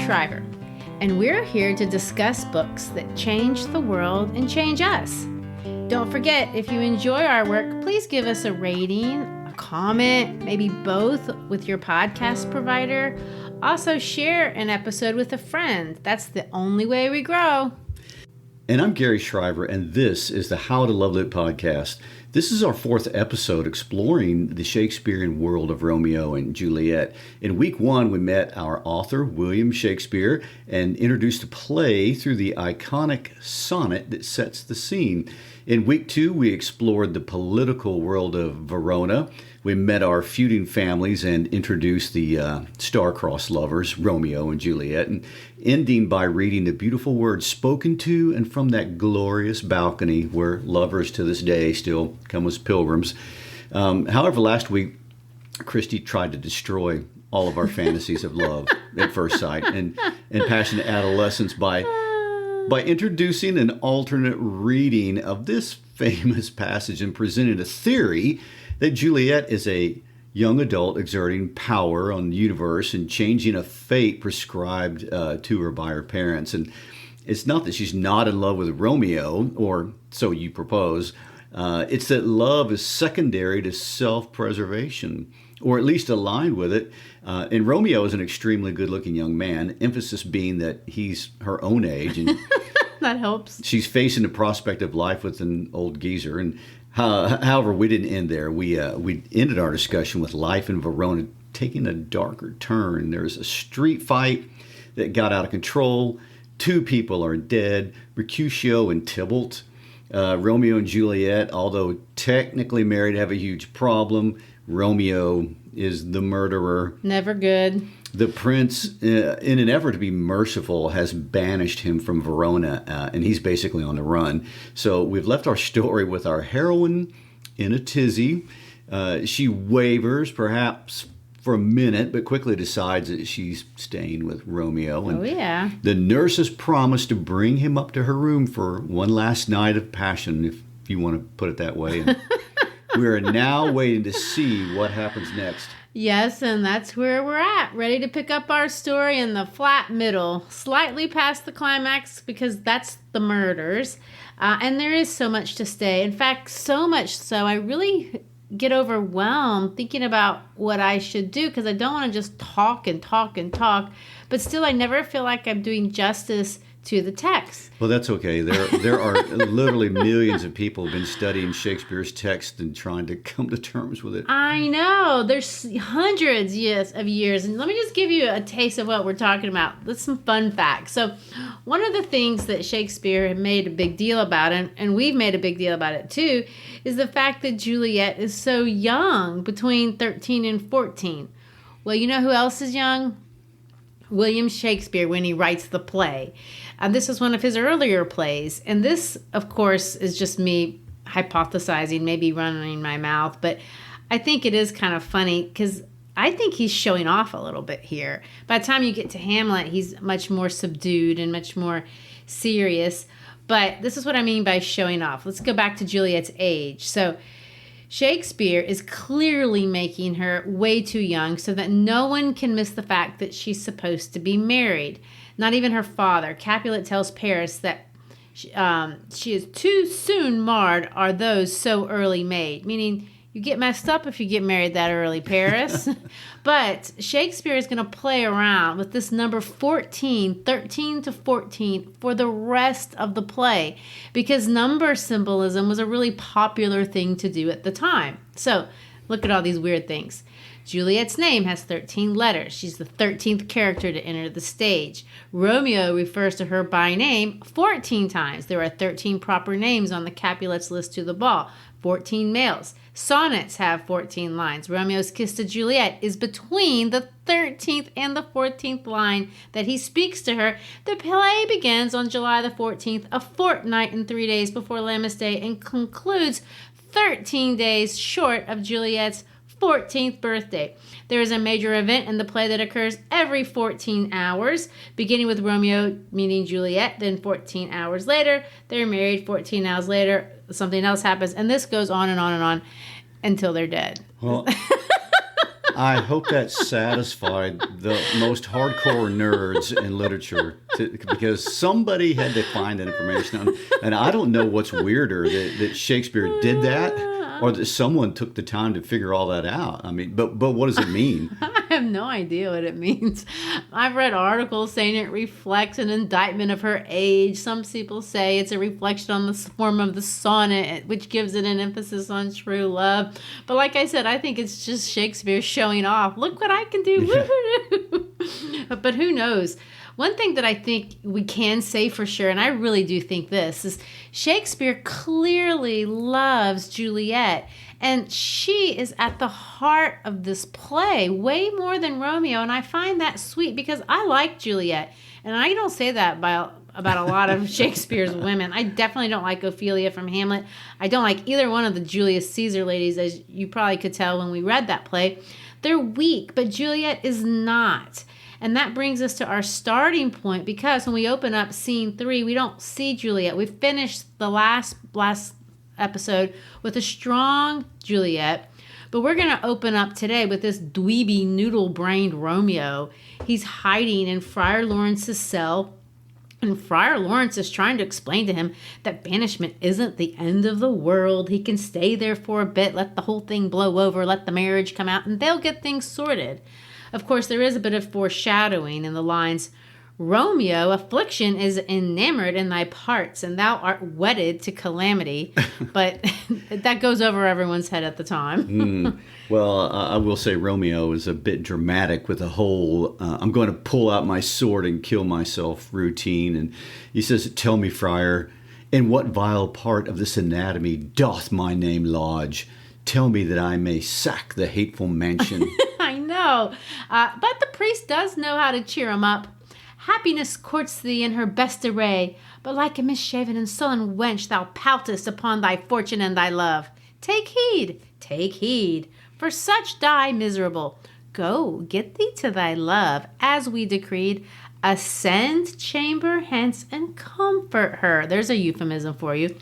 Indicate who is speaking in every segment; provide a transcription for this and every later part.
Speaker 1: Shriver, and we're here to discuss books that change the world and change us. Don't forget, if you enjoy our work, please give us a rating, a comment, maybe both with your podcast provider. Also, share an episode with a friend. That's the only way we grow.
Speaker 2: And I'm Gary Shriver, and this is the How to Love Lit podcast. This is our fourth episode exploring the Shakespearean world of Romeo and Juliet. In week one, we met our author, William Shakespeare, and introduced the play through the iconic sonnet that sets the scene. In week two, we explored the political world of Verona. We met our feuding families and introduced the star-crossed lovers, Romeo and Juliet, and ending by reading the beautiful words spoken to and from that glorious balcony where lovers to this day still come as pilgrims. However, last week, Christy tried to destroy all of our fantasies of love at first sight and passionate adolescence by introducing an alternate reading of this famous passage and presenting a theory that Juliet is a young adult exerting power on the universe and changing a fate prescribed to her by her parents. And it's not that she's not in love with Romeo, or so you propose. It's that love is secondary to self-preservation, or at least aligned with it. And Romeo is an extremely good-looking young man, emphasis being that he's her own age. And
Speaker 1: that helps.
Speaker 2: She's facing the prospect of life with an old geezer. And however, we didn't end there. We ended our discussion with life in Verona taking a darker turn. There's a street fight that got out of control. 2 people are dead, Mercutio and Tybalt. Romeo and Juliet, although technically married, have a huge problem. Romeo is the murderer.
Speaker 1: Never good.
Speaker 2: The prince, in an effort to be merciful, has banished him from Verona, and he's basically on the run. So we've left our story with our heroine in a tizzy. She wavers, perhaps for a minute, but quickly decides that she's staying with Romeo. And the nurses promise to bring him up to her room for one last night of passion, if you want to put it that way. And we are now waiting to see what happens next.
Speaker 1: Yes, and that's where we're at, ready to pick up our story in the flat middle, slightly past the climax, because that's the murders. And there is so much to say. In fact, so much so, I really get overwhelmed thinking about what I should do, because I don't want to just talk and talk and talk, but still I never feel like I'm doing justice to the text.
Speaker 2: Well, that's okay. There are literally millions of people who've been studying Shakespeare's text and trying to come to terms with it.
Speaker 1: I know. There's hundreds of years. And let me just give you a taste of what we're talking about. That's some fun facts. So one of the things that Shakespeare made a big deal about, and we've made a big deal about it too, is the fact that Juliet is so young, between 13 and 14. Well, you know who else is young? William Shakespeare, when he writes the play. This is one of his earlier plays. And this, of course, is just me hypothesizing, maybe running my mouth. But I think it is kind of funny because I think he's showing off a little bit here. By the time you get to Hamlet, he's much more subdued and much more serious. But this is what I mean by showing off. Let's go back to Juliet's age. So Shakespeare is clearly making her way too young so that no one can miss the fact that she's supposed to be married. Not even her father. Capulet tells Paris that she is too soon marred are those so early made, meaning you get messed up if you get married that early, Paris. But Shakespeare is going to play around with this number 14, 13 to 14, for the rest of the play, because number symbolism was a really popular thing to do at the time. So look at all these weird things. Juliet's name has 13 letters. She's the 13th character to enter the stage. Romeo refers to her by name 14 times. There are 13 proper names on the Capulet's list to the ball, 14 males. Sonnets have 14 lines. Romeo's kiss to Juliet is between the 13th and the 14th line that he speaks to her. The play begins on July the 14th, a fortnight and 3 days before Lammas Day, and concludes 13 days short of Juliet's 14th birthday. There is a major event in the play that occurs every 14 hours, beginning with Romeo meeting Juliet, then 14 hours later, they're married. 14 hours later, something else happens, and this goes on and on and on until they're dead.
Speaker 2: Well, I hope that satisfied the most hardcore nerds in literature because somebody had to find that information. And I don't know what's weirder, that Shakespeare did that or that someone took the time to figure all that out. I mean, but what does it mean?
Speaker 1: I have no idea what it means. I've read articles saying it reflects an indictment of her age. Some people say it's a reflection on the form of the sonnet, which gives it an emphasis on true love. But like I said, I think it's just Shakespeare showing off. Look what I can do. But who knows? One thing that I think we can say for sure, and I really do think this, is Shakespeare clearly loves Juliet. And she is at the heart of this play way more than Romeo. And I find that sweet because I like Juliet. And I don't say that about a lot of Shakespeare's women. I definitely don't like Ophelia from Hamlet. I don't like either one of the Julius Caesar ladies, as you probably could tell when we read that play. They're weak, but Juliet is not. And that brings us to our starting point, because when we open up scene 3, we don't see Juliet. We finished the last episode with a strong Juliet, but we're going to open up today with this dweeby, noodle-brained Romeo. He's hiding in Friar Lawrence's cell, and Friar Lawrence is trying to explain to him that banishment isn't the end of the world. He can stay there for a bit, let the whole thing blow over, let the marriage come out, and they'll get things sorted. Of course, there is a bit of foreshadowing in the lines, Romeo, affliction is enamored in thy parts, and thou art wedded to calamity. But that goes over everyone's head at the time.
Speaker 2: Well, I will say Romeo is a bit dramatic with the whole, I'm going to pull out my sword and kill myself routine. And he says, tell me, friar, in what vile part of this anatomy doth my name lodge? Tell me that I may sack the hateful mansion.
Speaker 1: I know. But the priest does know how to cheer him up. Happiness courts thee in her best array, but like a misshaven and sullen wench thou poutest upon thy fortune and thy love. Take heed, for such die miserable. Go, get thee to thy love, as we decreed. Ascend chamber hence and comfort her. There's a euphemism for you.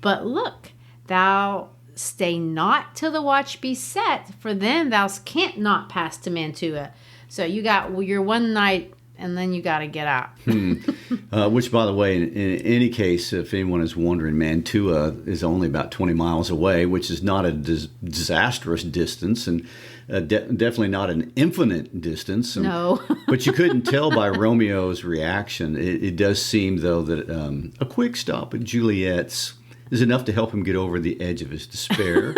Speaker 1: But look, thou stay not till the watch be set, for then thou canst not pass to Mantua. So you got your one night, and then you got to get out.
Speaker 2: Which, by the way, in any case, if anyone is wondering, Mantua is only about 20 miles away, which is not a disastrous distance, and definitely not an infinite distance.
Speaker 1: No.
Speaker 2: But you couldn't tell by Romeo's reaction. It does seem, though, that a quick stop at Juliet's is enough to help him get over the edge of his despair.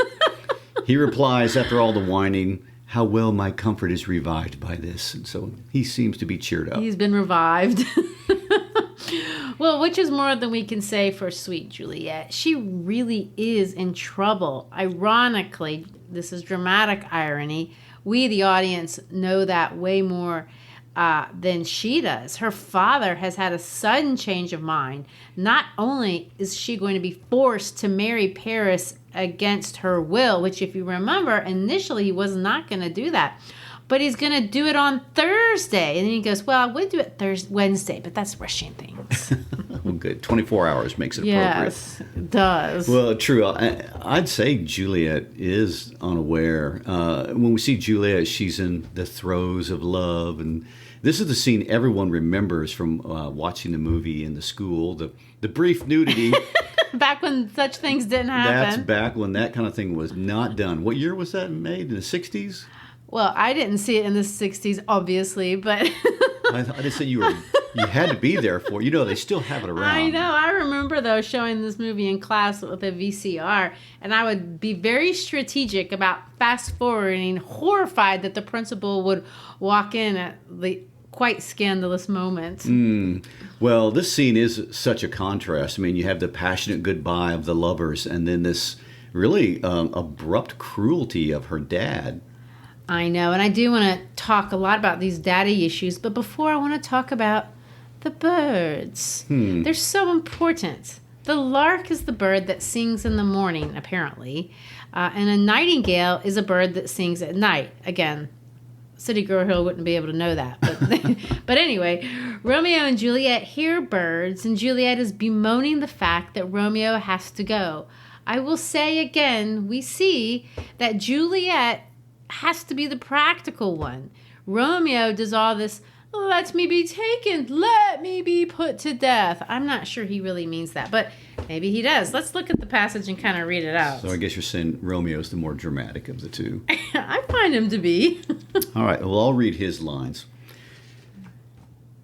Speaker 2: He replies, after all the whining, how well my comfort is revived by this. And so he seems to be cheered up.
Speaker 1: He's been revived. Well, which is more than we can say for sweet Juliet. She really is in trouble. Ironically, this is dramatic irony, we, the audience, know that way more than she does. Her father has had a sudden change of mind. Not only is she going to be forced to marry Paris against her will, which, if you remember, initially he was not going to do that, but he's going to do it on Thursday. And then he goes, well, I would do it Wednesday, but that's rushing things.
Speaker 2: Well, good. 24 hours makes it appropriate.
Speaker 1: Yes, it does.
Speaker 2: Well, true. I'd say Juliet is unaware. When we see Juliet, she's in the throes of love, and this is the scene everyone remembers from watching the movie in the school, the brief nudity.
Speaker 1: Back when such things didn't happen.
Speaker 2: That's back when that kind of thing was not done. What year was that made? In the 60s?
Speaker 1: Well, I didn't see it in the 60s, obviously, but...
Speaker 2: I didn't say you had to be there for it. They still have it around.
Speaker 1: I know. I remember, though, showing this movie in class with a VCR, and I would be very strategic about fast-forwarding, horrified that the principal would walk in at the quite scandalous moment.
Speaker 2: Well, this scene is such a contrast. I mean, you have the passionate goodbye of the lovers, and then this really abrupt cruelty of her dad.
Speaker 1: I know, and I do want to talk a lot about these daddy issues, but before I want to talk about the birds. They're so important. The lark is the bird that sings in the morning, apparently, and a nightingale is a bird that sings at night. Again, City Girl Hill wouldn't be able to know that. But anyway, Romeo and Juliet hear birds, and Juliet is bemoaning the fact that Romeo has to go. I will say again, we see that Juliet has to be the practical one. Romeo does all this, let me be taken, let me be put to death. I'm not sure he really means that, but maybe he does. Let's look at the passage and kind of read it out.
Speaker 2: So I guess you're saying Romeo's the more dramatic of the two.
Speaker 1: I find him to be.
Speaker 2: All right, well, I'll read his lines.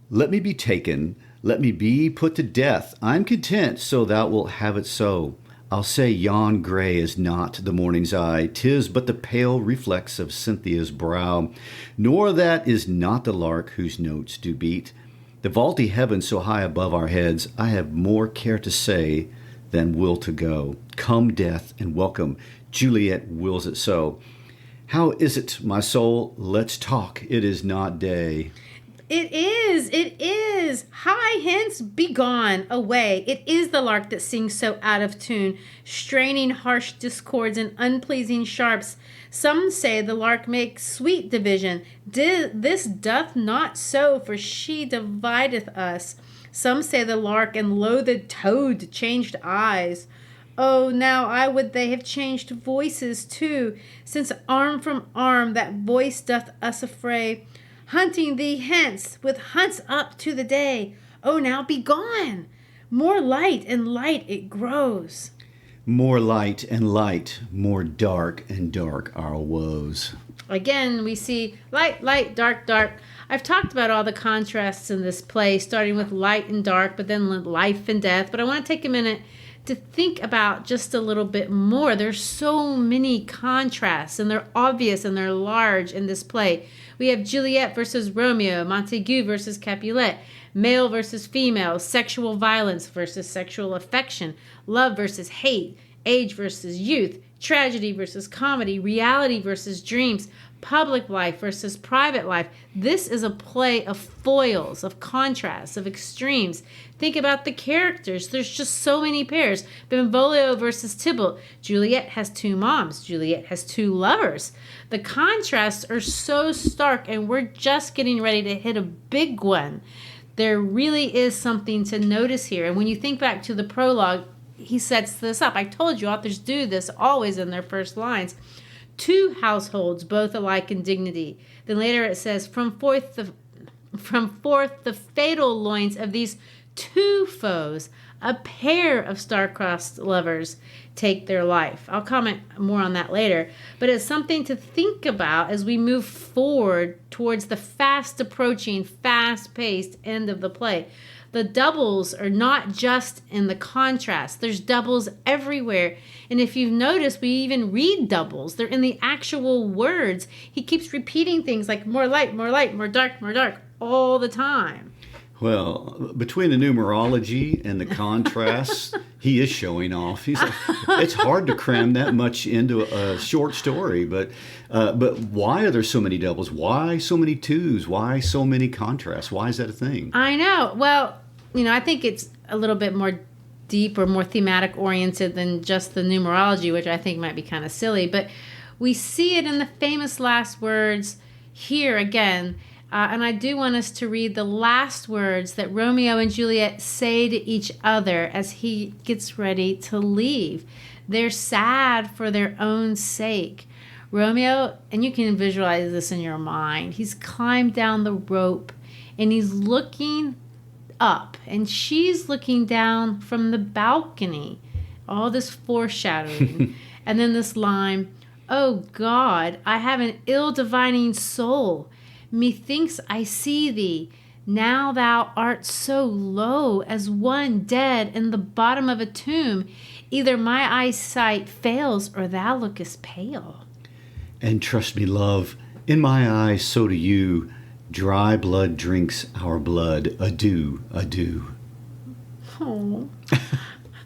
Speaker 2: Let me be taken, let me be put to death. I'm content, so thou wilt have it so. I'll say yon grey is not the morning's eye, 'tis but the pale reflex of Cynthia's brow, nor that is not the lark whose notes do beat. The vaulty heaven so high above our heads, I have more care to say than will to go. Come death and welcome, Juliet wills it so. How is it, my soul? Let's talk, it is not day.
Speaker 1: It is. Hie hence, be gone, away. It is the lark that sings so out of tune, straining harsh discords and unpleasing sharps. Some say the lark makes sweet division. This doth not so, for she divideth us. Some say the lark and loathed toad changed eyes. Oh, now I would they have changed voices too, since arm from arm that voice doth us affray. Hunting thee hence with hunts up to the day. Oh, now be gone. More light and light it grows.
Speaker 2: More light and light, more dark and dark our woes.
Speaker 1: Again, we see light, light, dark, dark. I've talked about all the contrasts in this play, starting with light and dark, but then life and death. But I want to take a minute to think about just a little bit more. There's so many contrasts, and they're obvious and they're large in this play. We have Juliet versus Romeo, Montague versus Capulet, male versus female, sexual violence versus sexual affection, love versus hate, age versus youth, tragedy versus comedy, reality versus dreams, public life versus private life. This is a play of foils, of contrasts, of extremes. Think about the characters. There's just so many pairs. Benvolio versus Tybalt. Juliet has two moms. Juliet has two lovers. The contrasts are so stark, and we're just getting ready to hit a big one. There really is something to notice here. And when you think back to the prologue, he sets this up. I told you, authors do this always in their first lines. Two households, both alike in dignity. Then later it says, from forth the fatal loins of these two foes, a pair of star-crossed lovers take their life. I'll comment more on that later, but it's something to think about as we move forward towards the fast approaching, fast-paced end of the play. The doubles are not just in the contrast. There's doubles everywhere. And if you've noticed, we even read doubles. They're in the actual words. He keeps repeating things like more light, more dark, all the time.
Speaker 2: Well, between the numerology and the contrasts, he is showing off. It's hard to cram that much into a short story, but why are there so many doubles? Why so many twos? Why so many contrasts? Why is that a thing?
Speaker 1: I know. Well, I think it's a little bit more deep or more thematic oriented than just the numerology, which I think might be kind of silly. But we see it in the famous last words here again. And I do want us to read the last words that Romeo and Juliet say to each other as he gets ready to leave. They're sad for their own sake. Romeo, and you can visualize this in your mind, he's climbed down the rope and he's looking up, and she's looking down from the balcony. All this foreshadowing. And then this line, oh God, I have an ill-divining soul. Methinks I see thee, now thou art so low as one dead in the bottom of a tomb. Either my eyesight fails or thou lookest pale.
Speaker 2: And trust me, love, in my eyes so do you. Dry blood drinks our blood. Adieu, adieu.
Speaker 1: Oh.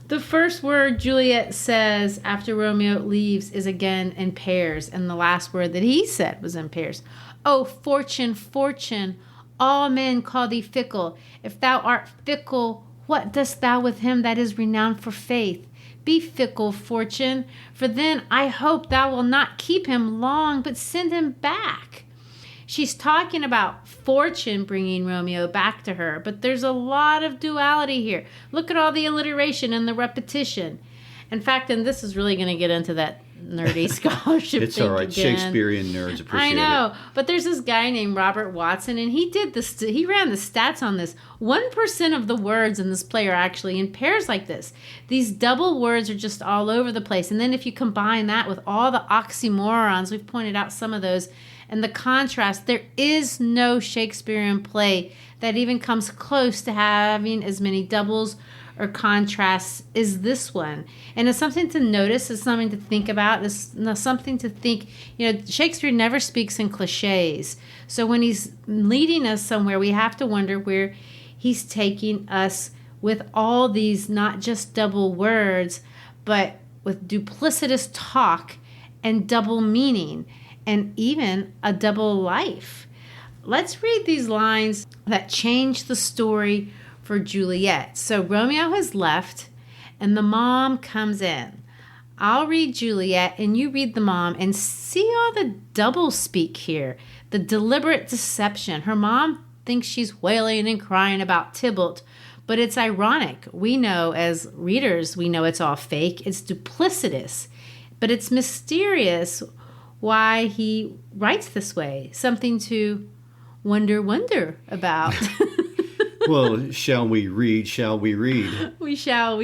Speaker 1: The first word Juliet says after Romeo leaves is again in pairs, and the last word that he said was in pairs. Oh, fortune, fortune, all men call thee fickle. If thou art fickle, what dost thou with him that is renowned for faith? Be fickle, fortune, for then I hope thou wilt not keep him long, but send him back. She's talking about fortune bringing Romeo back to her, but there's a lot of duality here. Look at all the alliteration and the repetition. In fact, and this is really going to get into nerdy scholarship
Speaker 2: It's
Speaker 1: thing
Speaker 2: all right.
Speaker 1: again.
Speaker 2: Shakespearean nerds appreciate it.
Speaker 1: I know, but there's this guy named Robert Watson, and he did this. He ran the stats on this. 1% of the words in this play are actually in pairs like this. These double words are just all over the place. And then if you combine that with all the oxymorons, we've pointed out some of those, and the contrast, there is no Shakespearean play that even comes close to having as many doubles or contrasts is this one. And it's something to notice, it's something to think about, it's something to think. Shakespeare never speaks in cliches. So when he's leading us somewhere, we have to wonder where he's taking us with all these not just double words, but with duplicitous talk and double meaning and even a double life. Let's read these lines that change the story for Juliet. So Romeo has left and the mom comes in. I'll read Juliet and you read the mom, and see all the double speak here, the deliberate deception. Her mom thinks she's wailing and crying about Tybalt, but it's ironic. We know as readers, we know it's all fake. It's duplicitous, but it's mysterious why he writes this way. Something to wonder about.
Speaker 2: Well, shall we read? Shall we read?
Speaker 1: We shall.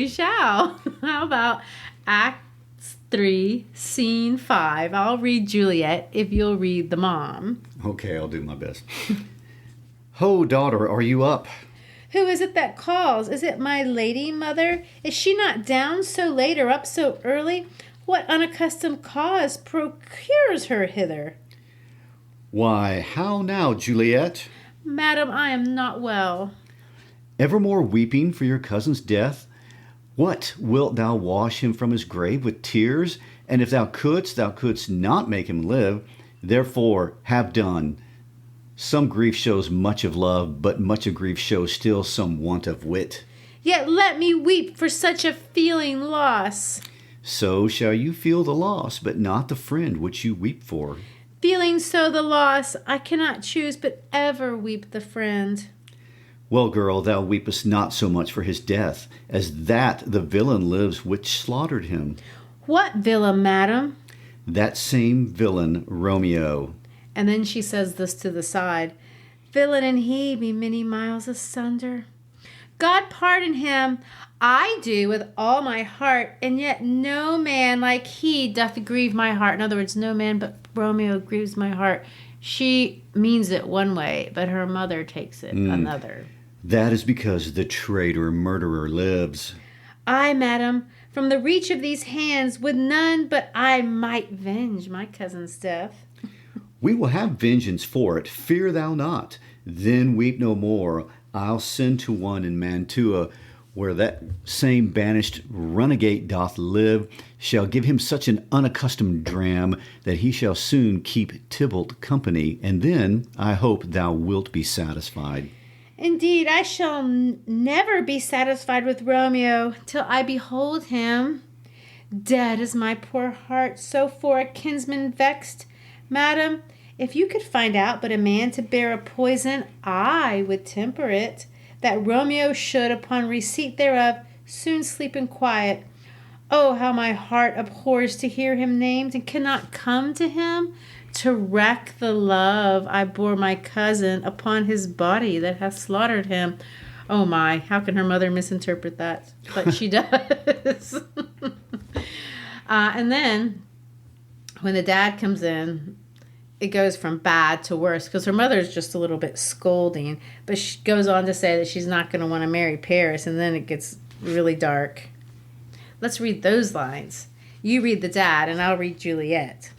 Speaker 1: How about Acts 3, Scene 5? I'll read Juliet if you'll read the mom.
Speaker 2: Okay, I'll do my best. Ho, daughter, are you up?
Speaker 1: Who is it that calls? Is it my lady, mother? Is she not down so late or up so early? What unaccustomed cause procures her hither?
Speaker 2: Why, how now, Juliet?
Speaker 1: Madam, I am not well.
Speaker 2: Evermore weeping for your cousin's death? What, wilt thou wash him from his grave with tears? And if thou couldst not make him live. Therefore, have done. Some grief shows much of love, but much of grief shows still some want of wit.
Speaker 1: Yet let me weep for such a feeling loss.
Speaker 2: So shall you feel the loss, but not the friend which you weep for.
Speaker 1: Feeling so the loss, I cannot choose but ever weep the friend.
Speaker 2: Well, girl, thou weepest not so much for his death, as that the villain lives which slaughtered him.
Speaker 1: What villain, madam?
Speaker 2: That same villain, Romeo.
Speaker 1: And then she says this to the side. Villain and he be many miles asunder. God pardon him, I do with all my heart, and yet no man like he doth grieve my heart. In other words, no man but Romeo grieves my heart. She means it one way, but her mother takes it another.
Speaker 2: That is because the traitor murderer lives.
Speaker 1: I, madam, from the reach of these hands would none but I might venge my cousin's death.
Speaker 2: We will have vengeance for it, fear thou not. Then weep no more. I'll send to one in Mantua, where that same banished runagate doth live, shall give him such an unaccustomed dram, that he shall soon keep Tybalt company, and then I hope thou wilt be satisfied.
Speaker 1: Indeed, I shall never be satisfied with Romeo till I behold him. Dead is my poor heart, so for a kinsman vexed. Madam, if you could find out but a man to bear a poison, I would temper it, that Romeo should, upon receipt thereof, soon sleep in quiet. Oh, how my heart abhors to hear him named, and cannot come to him, to wreck the love I bore my cousin upon his body that hath slaughtered him. Oh my, how can her mother misinterpret that? But she does. And then, when the dad comes in, it goes from bad to worse, because her mother is just a little bit scolding, but she goes on to say that she's not going to want to marry Paris, and then it gets really dark. Let's read those lines. You read the dad, and I'll read Juliet.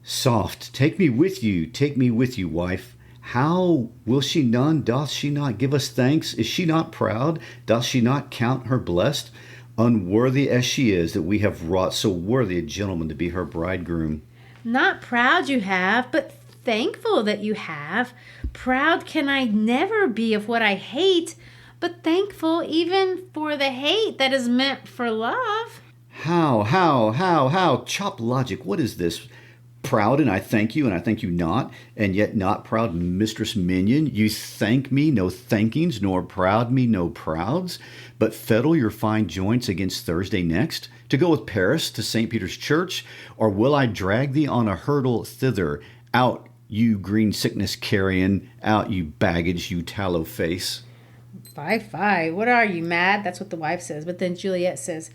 Speaker 2: Soft, take me with you, wife. How will she none? Doth she not give us thanks? Is she not proud? Doth she not count her blessed? Unworthy as she is, that we have wrought so worthy a gentleman to be her bridegroom.
Speaker 1: Not proud you have, but thankful that you have. Proud can I never be of what I hate, but thankful even for the hate that is meant for love.
Speaker 2: How? Chop logic, what is this? proud, and I thank you, and I thank you not, and yet not proud Mistress Minion. You thank me, no thankings, nor proud me, no prouds, but fettle your fine joints against Thursday next, to go with Paris to St. Peter's Church, or will I drag thee on a hurdle thither? Out, you green sickness carrion, out, you baggage, you tallow face.
Speaker 1: Fie, what are you, mad? That's what the wife says. But then Juliet says,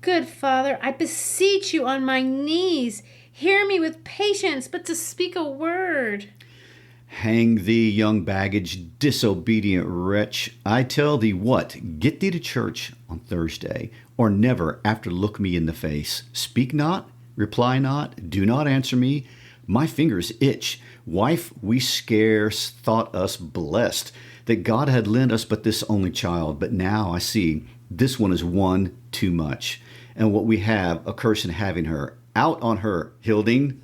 Speaker 1: good father, I beseech you on my knees, hear me with patience, but to speak a word.
Speaker 2: Hang thee, young baggage, disobedient wretch. I tell thee what, get thee to church on Thursday, or never after look me in the face. Speak not, reply not, do not answer me. My fingers itch. Wife, we scarce thought us blessed, that God had lent us but this only child. But now I see this one is one too much. And what we have, a curse in having her. Out on her, Hilding.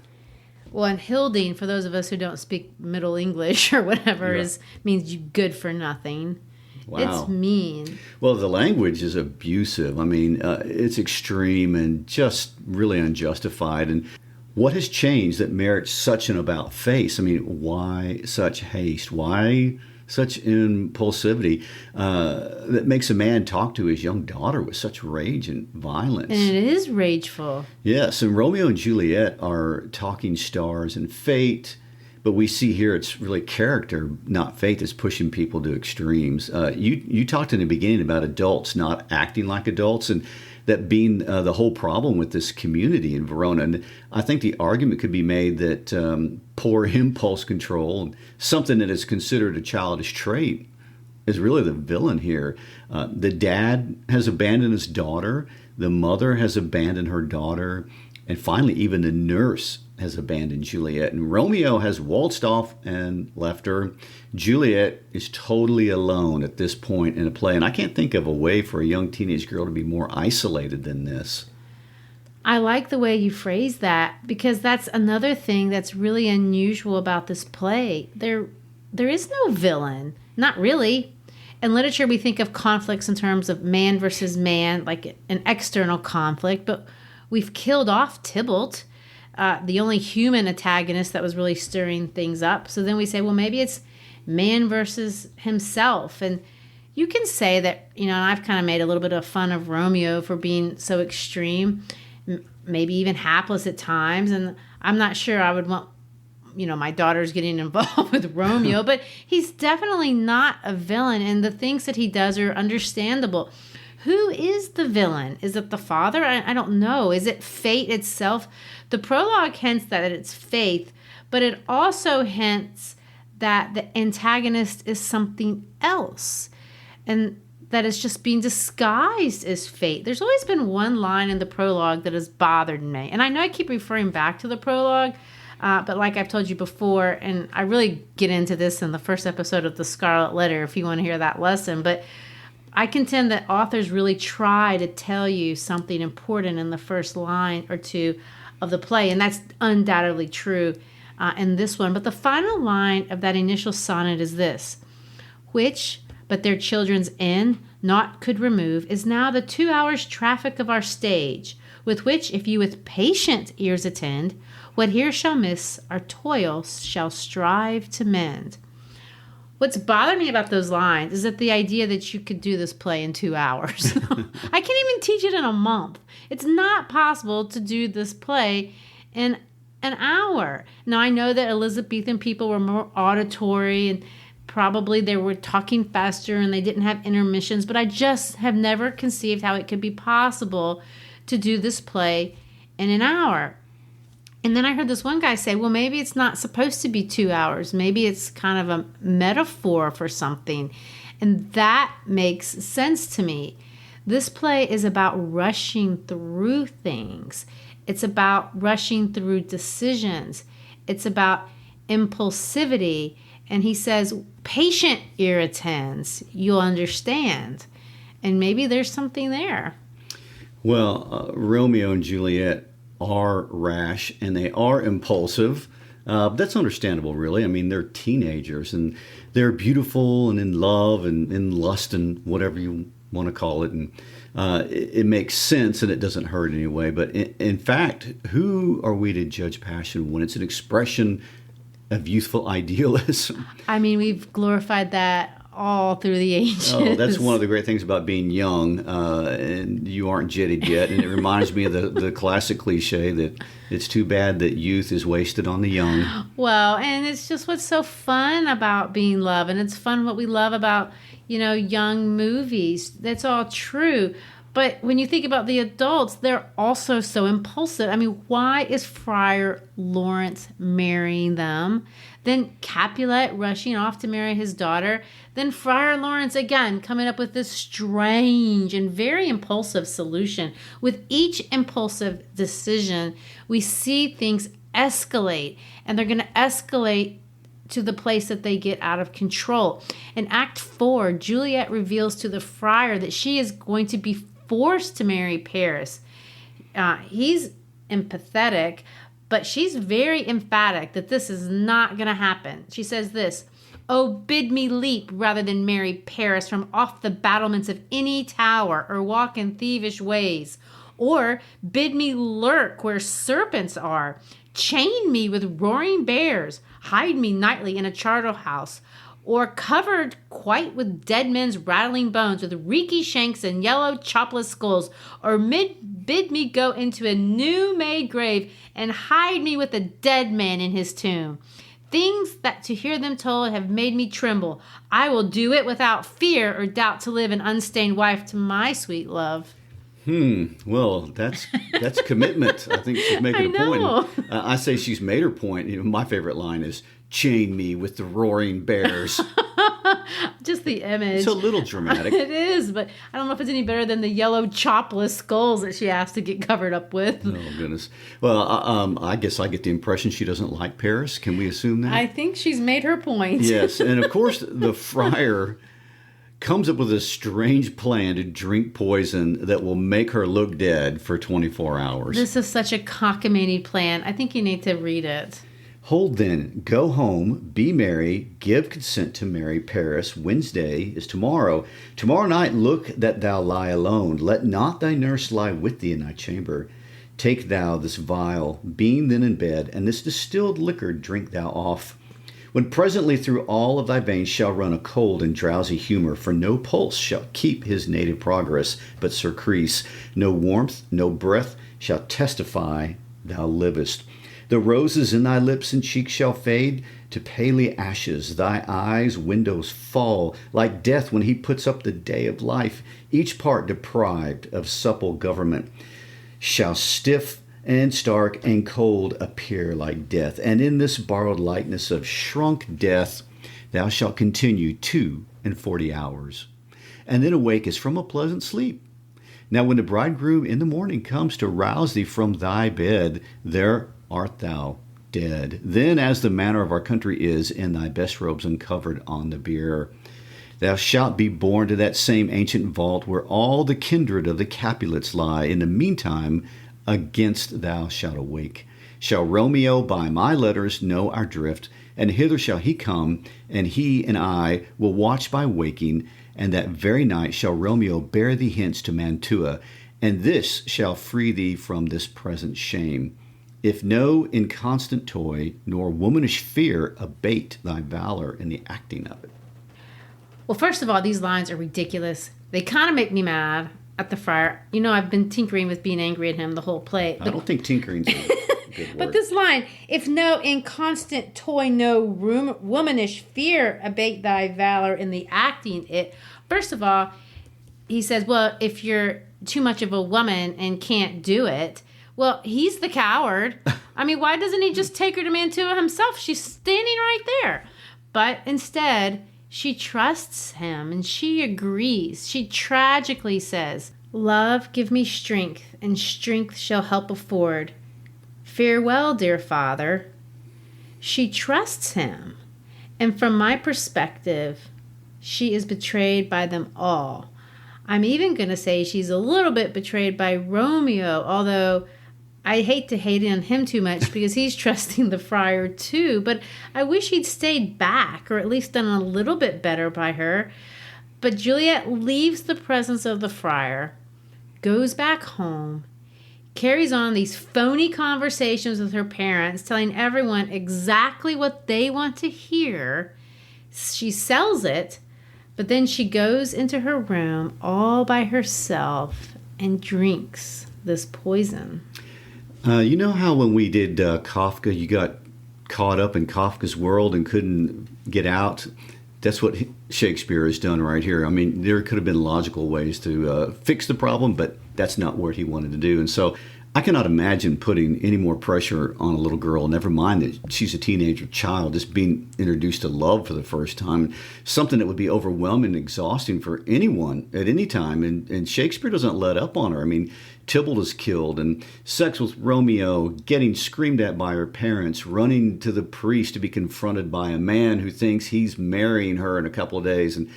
Speaker 1: Well, and Hilding, for those of us who don't speak Middle English or whatever, means you good for nothing.
Speaker 2: Wow.
Speaker 1: It's mean.
Speaker 2: Well, the language is abusive. I mean, it's extreme and just really unjustified. And what has changed that merits such an about face? I mean, why such haste? Why such impulsivity that makes a man talk to his young daughter with such rage and violence?
Speaker 1: And it is rageful. Yes,
Speaker 2: and Romeo and Juliet are talking stars and fate, but we see here it's really character, not fate, that's pushing people to extremes. You talked in the beginning about adults not acting like adults, and that being the whole problem with this community in Verona. And I think the argument could be made that poor impulse control, something that is considered a childish trait, is really the villain here. The dad has abandoned his daughter. The mother has abandoned her daughter. And finally, even the nurse has abandoned Juliet. And Romeo has waltzed off and left her. Juliet is totally alone at this point in a play. And I can't think of a way for a young teenage girl to be more isolated than this.
Speaker 1: I like the way you phrase that, because that's another thing that's really unusual about this play. There is no villain. Not really. In literature, we think of conflicts in terms of man versus man, like an external conflict, but we've killed off Tybalt, the only human antagonist that was really stirring things up. So then we say, well, maybe it's man versus himself. And you can say that, and I've kind of made a little bit of fun of Romeo for being so extreme, maybe even hapless at times. And I'm not sure I would want, my daughter's getting involved with Romeo, but he's definitely not a villain. And the things that he does are understandable. Who is the villain? Is it the father? I don't know. Is it fate itself? The prologue hints that it's fate, but it also hints that the antagonist is something else, and that it's just being disguised as fate. There's always been one line in the prologue that has bothered me, and I know I keep referring back to the prologue, but like I've told you before, and I really get into this in the first episode of The Scarlet Letter if you want to hear that lesson, but I contend that authors really try to tell you something important in the first line or two of the play, and that's undoubtedly true in this one. But the final line of that initial sonnet is this: which, but their children's end naught could remove, is now the 2 hours' traffic of our stage, with which, if you with patient ears attend, what here shall miss, our toil shall strive to mend. What's bothered me about those lines is that the idea that you could do this play in 2 hours. I can't even teach it in a month. It's not possible to do this play in an hour. Now, I know that Elizabethan people were more auditory and probably they were talking faster and they didn't have intermissions, but I just have never conceived how it could be possible to do this play in an hour. And then I heard this one guy say, well, maybe it's not supposed to be 2 hours. Maybe it's kind of a metaphor for something. And that makes sense to me. This play is about rushing through things. It's about rushing through decisions. It's about impulsivity. And he says, patient ear attends, you'll understand. And maybe there's something there.
Speaker 2: Well, Romeo and Juliet are rash and they are impulsive. That's understandable, really. I mean, they're teenagers and they're beautiful and in love and in lust and whatever you want to call it. And it makes sense and it doesn't hurt anyway. But in fact, who are we to judge passion when it's an expression of youthful idealism?
Speaker 1: I mean, we've glorified that all through the ages.
Speaker 2: Oh, that's one of the great things about being young, and you aren't jitted yet. And it reminds me of the classic cliche that it's too bad that youth is wasted on the young.
Speaker 1: Well, and it's just what's so fun about being love, and it's fun what we love about, young movies. That's all true. But when you think about the adults, they're also so impulsive. I mean, why is Friar Lawrence marrying them? Then Capulet rushing off to marry his daughter. Then Friar Lawrence again coming up with this strange and very impulsive solution. With each impulsive decision, we see things escalate, and they're going to escalate to the place that they get out of control. In Act 4, Juliet reveals to the friar that she is going to be forced to marry Paris. He's empathetic, but she's very emphatic that this is not going to happen. She says this, "Oh, bid me leap rather than marry Paris from off the battlements of any tower or walk in thievish ways. Or bid me lurk where serpents are. Chain me with roaring bears. Hide me nightly in a charnel house. Or covered quite with dead men's rattling bones, with reeky shanks and yellow chopless skulls, or bid me go into a new-made grave and hide me with a dead man in his tomb. Things that to hear them told have made me tremble. I will do it without fear or doubt to live an unstained wife to my sweet love."
Speaker 2: Well, that's commitment. I think she's making a point. I say she's made her point. My favorite line is, "Chain me with the roaring bears."
Speaker 1: Just the image.
Speaker 2: It's a little dramatic.
Speaker 1: It is, but I don't know if it's any better than the yellow chopless skulls that she has to get covered up with.
Speaker 2: Oh, goodness. Well, I guess I get the impression she doesn't like Paris. Can we assume that?
Speaker 1: I think she's made her point.
Speaker 2: Yes, and of course the friar comes up with a strange plan to drink poison that will make her look dead for 24 hours.
Speaker 1: This is such a cockamamie plan. I think you need to read it.
Speaker 2: "Hold then, go home, be merry, give consent to marry Paris. Wednesday is tomorrow. Tomorrow night look that thou lie alone. Let not thy nurse lie with thee in thy chamber. Take thou this vial, being then in bed, and this distilled liquor drink thou off. When presently through all of thy veins shall run a cold and drowsy humor, for no pulse shall keep his native progress, but surcrease. No warmth, no breath shall testify thou livest. The roses in thy lips and cheeks shall fade to paly ashes. Thy eyes' windows fall like death when he puts up the day of life. Each part deprived of supple government shall stiff and stark and cold appear like death. And in this borrowed likeness of shrunk death, thou shalt continue 42 hours, and then awake as from a pleasant sleep. Now when the bridegroom in the morning comes to rouse thee from thy bed, there art thou dead. Then, as the manner of our country is, in thy best robes uncovered on the bier, thou shalt be borne to that same ancient vault where all the kindred of the Capulets lie. In the meantime, against thou shalt awake. Shall Romeo by my letters know our drift, and hither shall he come, and he and I will watch by waking, and that very night shall Romeo bear thee hence to Mantua, and this shall free thee from this present shame. If no inconstant toy nor womanish fear abate thy valor in the acting of it."
Speaker 1: Well, first of all, these lines are ridiculous. They kind of make me mad at the friar. I've been tinkering with being angry at him the whole play.
Speaker 2: I don't think tinkering's a good word.
Speaker 1: But this line, "If no inconstant toy, no womanish fear abate thy valor in the acting it." First of all, he says, well, if you're too much of a woman and can't do it, well, he's the coward. I mean, why doesn't he just take her to Mantua himself? She's standing right there. But instead, she trusts him and she agrees. She tragically says, "Love, give me strength, and strength shall help afford. Farewell, dear father." She trusts him. And from my perspective, she is betrayed by them all. I'm even going to say she's a little bit betrayed by Romeo, although I hate to hate on him too much because he's trusting the friar too, but I wish he'd stayed back or at least done a little bit better by her. But Juliet leaves the presence of the friar goes back home, carries on these phony conversations with her parents, telling everyone exactly what they want to hear. She sells it, but then she goes into her room all by herself and drinks this poison.
Speaker 2: You know how when we did Kafka, you got caught up in Kafka's world and couldn't get out? That's what Shakespeare has done right here. I mean, there could have been logical ways to fix the problem, but that's not what he wanted to do. And so I cannot imagine putting any more pressure on a little girl, never mind that she's a teenager child, just being introduced to love for the first time, something that would be overwhelming and exhausting for anyone at any time. And Shakespeare doesn't let up on her. I mean, Tybalt is killed, and sex with Romeo, getting screamed at by her parents, running to the priest to be confronted by a man who thinks he's marrying her in a couple of days, and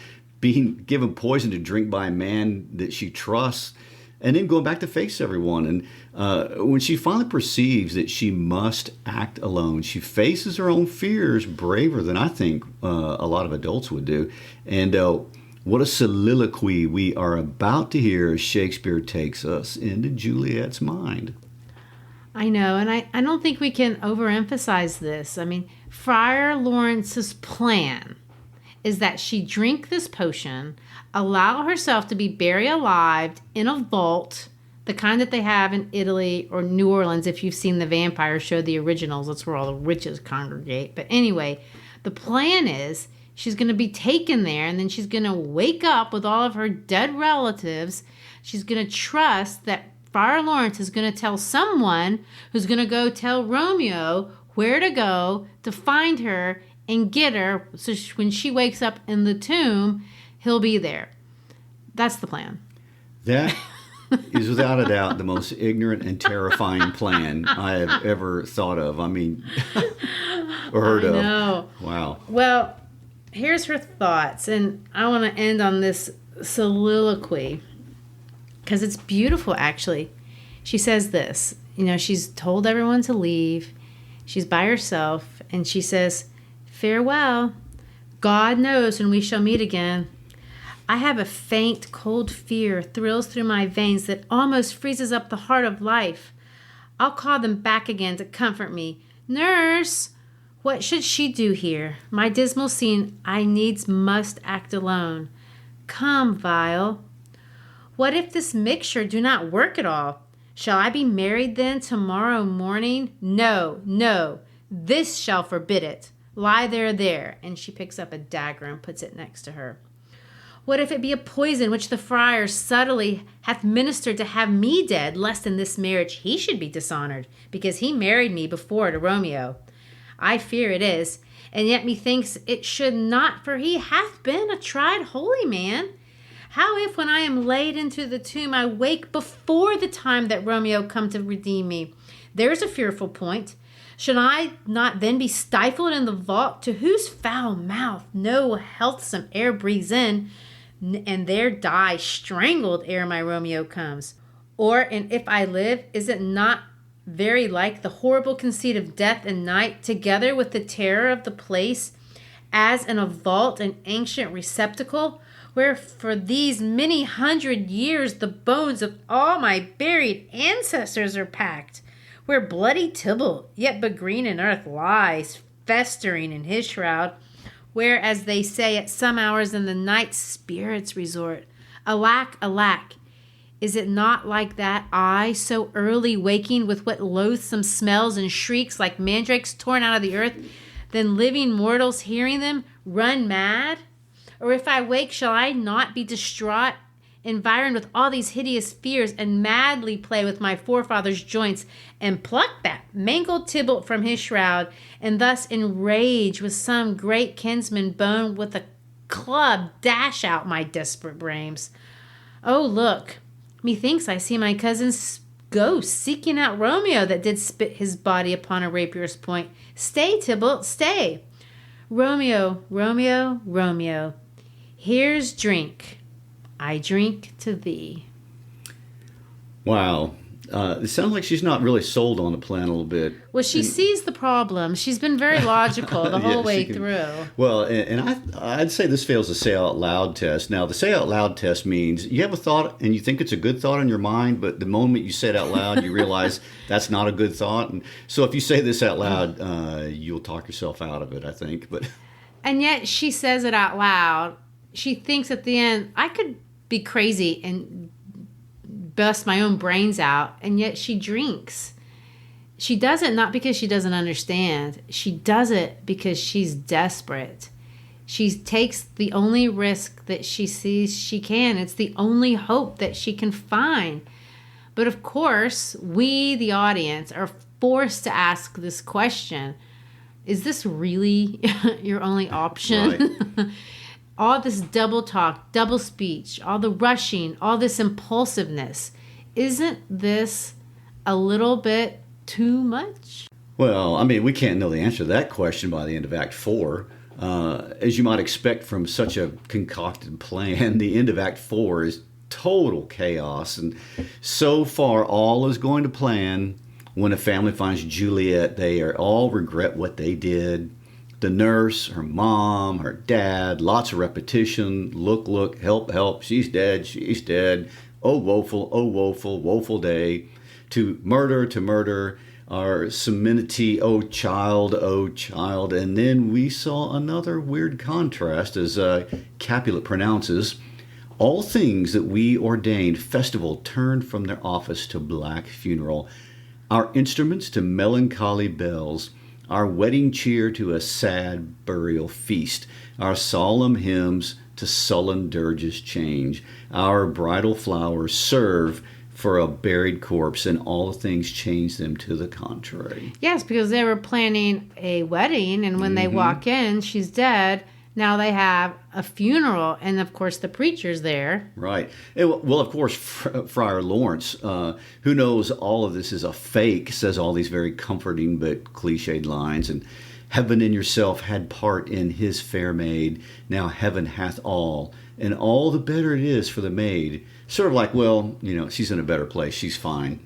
Speaker 2: being given poison to drink by a man that she trusts, and then going back to face everyone. And when she finally perceives that she must act alone, she faces her own fears braver than I think a lot of adults would do. And what a soliloquy we are about to hear as Shakespeare takes us into Juliet's mind.
Speaker 1: I know, and I don't think we can overemphasize this. I mean, Friar Lawrence's plan is that she drink this potion, allow herself to be buried alive in a vault, the kind that they have in Italy or New Orleans. If you've seen the vampire show, the originals, that's where all the witches congregate. But anyway, the plan is she's going to be taken there, and then she's going to wake up with all of her dead relatives. She's going to trust that Friar Lawrence is going to tell someone who's going to go tell Romeo where to go to find her and get her, so when she wakes up in the tomb, he'll be there. That's the plan.
Speaker 2: That is without a doubt the most ignorant and terrifying plan I have ever thought of. I mean, or heard of.
Speaker 1: I know.
Speaker 2: Wow.
Speaker 1: Well, here's her thoughts, and I want to end on this soliloquy because it's beautiful, actually. She says this. She's told everyone to leave. She's by herself, and she says, "Farewell. God knows when we shall meet again. I have a faint, cold fear thrills through my veins that almost freezes up the heart of life. I'll call them back again to comfort me. Nurse, what should she do here? My dismal scene, I needs must act alone. Come, vial. What if this mixture do not work at all? Shall I be married then tomorrow morning? No, no, this shall forbid it. Lie there. And she picks up a dagger and puts it next to her. What if it be a poison which the friar subtly hath ministered to have me dead, lest in this marriage he should be dishonored, because he married me before to Romeo? I fear it is, and yet methinks it should not, for he hath been a tried holy man. How if when I am laid into the tomb I wake before the time that Romeo come to redeem me? There's a fearful point. Should I not then be stifled in the vault, to whose foul mouth no healthsome air breathes in, and there die strangled ere my Romeo comes? And if I live, is it not very like the horrible conceit of death and night, together with the terror of the place, as in a vault an ancient receptacle, where for these many hundred years the bones of all my buried ancestors are packed? Where bloody Tybalt, yet but green in earth, lies, festering in his shroud, where, as they say, at some hours in the night spirits resort. Alack, alack, is it not like that I, so early waking, with what loathsome smells and shrieks like mandrakes torn out of the earth, then living mortals hearing them run mad? Or if I wake, shall I not be distraught, environed with all these hideous fears, and madly play with my forefathers' joints, and pluck that mangled Tybalt from his shroud, and thus enrage with some great kinsman bone, with a club dash out my desperate brains? Oh, look, methinks I see my cousin's ghost seeking out Romeo, that did spit his body upon a rapier's point. Stay, Tybalt, stay. Romeo, Romeo, Romeo, here's drink. I drink to thee."
Speaker 2: Wow. It sounds like she's not really sold on the plan a little bit.
Speaker 1: Well, she sees the problem. She's been very logical the whole way through.
Speaker 2: Well, and I'd say this fails the say out loud test. Now, the say out loud test means you have a thought and you think it's a good thought in your mind, but the moment you say it out loud, you realize that's not a good thought. And so if you say this out loud, you'll talk yourself out of it, I think.
Speaker 1: And yet she says it out loud. She thinks at the end, I could be crazy and bust my own brains out, and yet she drinks. She does it not because she doesn't understand. She does it because she's desperate. She takes the only risk that she sees she can. It's the only hope that she can find. But of course, we, the audience, are forced to ask this question. Is this really your only option? Right. All this double talk, double speech, all the rushing, all this impulsiveness. Isn't this a little bit too much?
Speaker 2: Well, I mean, we can't know the answer to that question by the end of Act 4. As you might expect from such a concocted plan, the end of Act 4 is total chaos. And so far, all is going to plan. When a family finds Juliet, they all regret what they did. The nurse, her mom, her dad, lots of repetition. Look, help, she's dead. Oh, woeful, woeful day. To murder, our solemnity, oh child. And then we saw another weird contrast as Capulet pronounces, all things that we ordained festival turned from their office to black funeral. Our instruments to melancholy bells. Our wedding cheer to a sad burial feast, our solemn hymns to sullen dirges change, our bridal flowers serve for a buried corpse, and all things change them to the contrary.
Speaker 1: Yes, because they were planning a wedding, and when they walk in, she's dead. Now they have a funeral, and of course the preacher's there.
Speaker 2: Right. Well, of course, Friar Lawrence, who knows all of this is a fake, says all these very comforting but cliched lines. And heaven in yourself had part in his fair maid. Now heaven hath all, and all the better it is for the maid. Sort of like, well, she's in a better place. She's fine.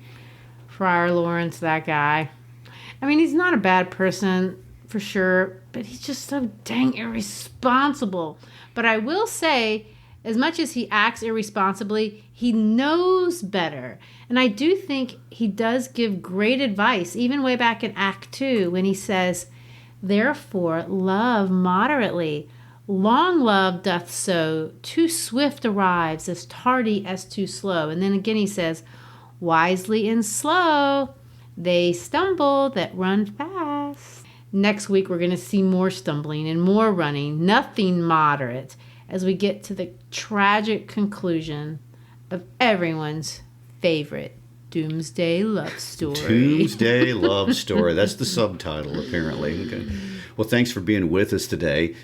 Speaker 1: Friar Lawrence, that guy. I mean, he's not a bad person, for sure, but he's just so dang irresponsible. But I will say, as much as he acts irresponsibly, he knows better. And I do think he does give great advice, even way back in Act 2, when he says, therefore, love moderately. Long love doth so, too swift arrives, as tardy as too slow. And then again he says, wisely and slow, they stumble that run fast. Next week, we're going to see more stumbling and more running, nothing moderate, as we get to the tragic conclusion of everyone's favorite Doomsday Love Story.
Speaker 2: Doomsday Love Story. That's the subtitle, apparently. Okay. Well, thanks for being with us today.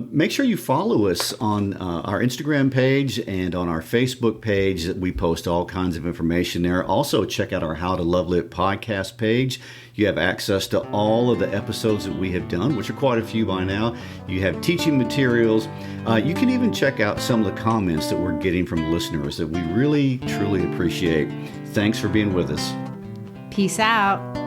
Speaker 2: Make sure you follow us on our Instagram page and on our Facebook page. We post all kinds of information there. Also, check out our How to Love Lit podcast page. You have access to all of the episodes that we have done, which are quite a few by now. You have teaching materials. You can even check out some of the comments that we're getting from listeners that we really, truly appreciate. Thanks for being with us.
Speaker 1: Peace out.